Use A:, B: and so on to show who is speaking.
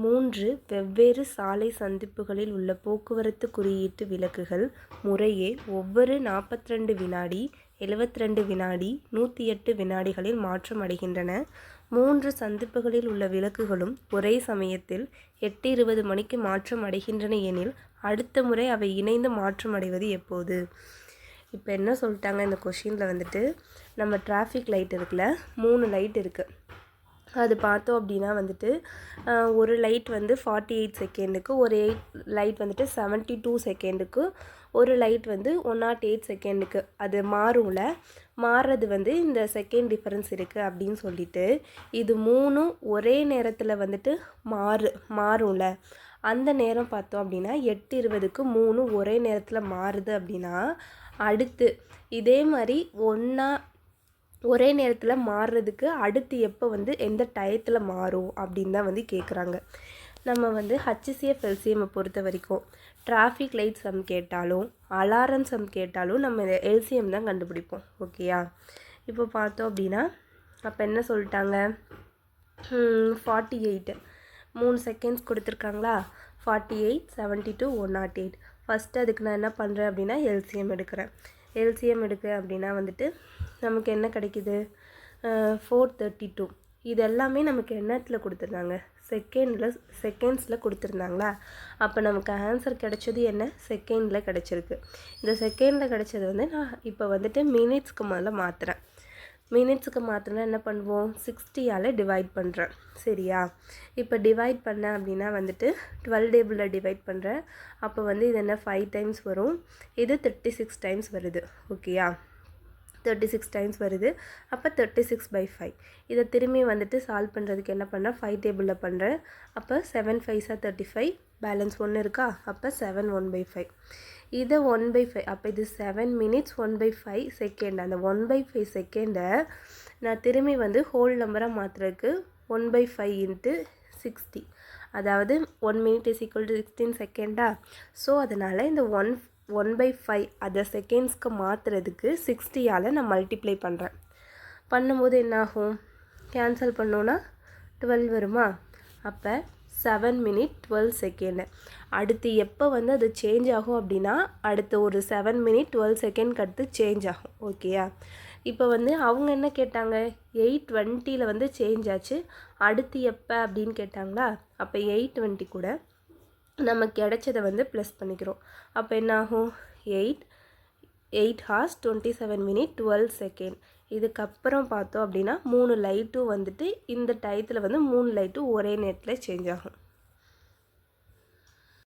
A: 3 வெவ்வேறு சாலை சந்திப்புகளில் உள்ள போக்குவரத்து குறியீட்டு விளக்குகள் முறையே ஒவ்வொரு 42 வினாடி, 72 வினாடி, 108 வினாடிகளில் மாற்றமடைகின்றன. 3 சந்திப்புகளில் உள்ள விளக்குகளும் ஒரே சமயத்தில் 8:20 மணிக்கு மாற்றமடைகின்றன எனில் அடுத்த முறை அவை இணைந்து மாற்றமடைவது எப்போது? இப்போ என்ன சொல்லிட்டாங்க இந்த கொஷினில் வந்துட்டு, நம்ம டிராஃபிக் லைட் இருக்குல்ல, 3 லைட் இருக்குது. அது பார்த்தோம் அப்படின்னா வந்துட்டு ஒரு லைட் வந்து 48 செகண்டுக்கு, ஒரு லைட் வந்துட்டு 72 செகண்டுக்கு, ஒரு லைட் வந்து 108 செகண்டுக்கு அது மாறும்ல. மாறுறது வந்து இந்த செகண்ட் டிஃபரன்ஸ் இருக்குது அப்படின்னு சொல்லிட்டு, இது 3 ஒரே நேரத்தில் வந்துட்டு மாறும்ல. அந்த நேரம் பார்த்தோம் அப்படின்னா 8:20க்கு 3 ஒரே நேரத்தில் மாறுது அப்படின்னா, அடுத்து இதே மாதிரி ஒரே நேரத்தில் மாறுறதுக்கு அடுத்து எப்போ வந்து எந்த டயத்தில் மாறும் அப்படின்னு தான் வந்து கேட்குறாங்க. நம்ம வந்து HCF LCM பொறுத்த வரைக்கும் டிராஃபிக் லைட் சம் கேட்டாலும் அலாரம் சம் கேட்டாலும் நம்ம LCM தான் கண்டுபிடிப்போம். ஓகேயா? இப்போ பார்த்தோம் அப்படின்னா அப்போ என்ன சொல்லிட்டாங்க, 48 3 செகண்ட்ஸ் கொடுத்துருக்காங்களா, 48, 72, 108. ஃபஸ்ட்டு அதுக்கு நான் என்ன பண்ணுறேன் அப்படின்னா LCM எடுக்கிறேன். அப்படின்னா வந்துட்டு நமக்கு என்ன கிடைக்குது, 432. இது எல்லாமே நமக்கு என்னத்தில் கொடுத்துருந்தாங்க, செகண்ட்ஸில் கொடுத்துருந்தாங்களா. அப்போ நமக்கு ஆன்சர் கிடைச்சது என்ன, செகண்டில் கிடச்சிருக்கு. இந்த செகண்டில் கிடைச்சது வந்து நான் இப்போ வந்துட்டு மினிட்ஸ்க்கு முதல்ல மாற்றுறேன். மினிட்ஸுக்கு மாற்றினா என்ன பண்ணுவோம், 60ஆல் டிவைட் பண்ணுறேன். சரியா? இப்போ டிவைட் பண்ணேன் அப்படின்னா வந்துட்டு 12 டேபிளில் டிவைட் பண்ணுறேன். அப்போ வந்து இது என்ன 5 டைம்ஸ் வரும், இது 36 டைம்ஸ் வருது. ஓகேயா? 36 டைம்ஸ் வருது. அப்போ 36/5. இதை திரும்பி வந்துட்டு சால்வ் பண்ணுறதுக்கு என்ன பண்ணுறேன், 5 டேபிளில் பண்ணுறேன். அப்போ 7 5s 35, பேலன்ஸ் 1 இருக்கா, அப்போ 7 1/5. இதை 1/5, அப்போ இது 7 மினிட்ஸ் 1/5 செகண்ட். அந்த 1/5 செகண்டை நான் திரும்பி வந்து ஹோல் நம்பராக மாற்றுறதுக்கு 1/5 × 60, அதாவது 1 minute = 16 செகண்டா. ஸோ அதனால் இந்த 1/5 அதை செகண்ட்ஸ்க்கு மாற்றுறதுக்கு 60ஆல் நான் மல்டிப்ளை பண்ணுறேன். பண்ணும்போது என்னாகும், கேன்சல் பண்ணோன்னா 12 வருமா. அப்போ 7 minute 12 செகண்டு. அடுத்து எப்போ வந்து அது சேஞ்ச் ஆகும் அப்படின்னா, அடுத்து ஒரு 7 minute 12 செகண்ட்க்கு அடுத்து சேஞ்ச் ஆகும். ஓகேயா? இப்போ வந்து அவங்க என்ன கேட்டாங்க, 8:20 வந்து சேஞ்ச் ஆச்சு, அடுத்து எப்போ அப்படின்னு கேட்டாங்களா. அப்போ 8:20 கூட நம்ம கிடைச்சதை வந்து ப்ளஸ் பண்ணிக்கிறோம். அப்போ என்ன ஆகும், 8 hours 27 minute 12 செகண்ட். இதுக்கப்புறம் பார்த்தோம் அப்படின்னா 3 லைட்டும் வந்துட்டு இந்த டயத்தில் வந்து 3 லைட்டும் ஒரே நேரத்தில் சேஞ்ச் ஆகும்.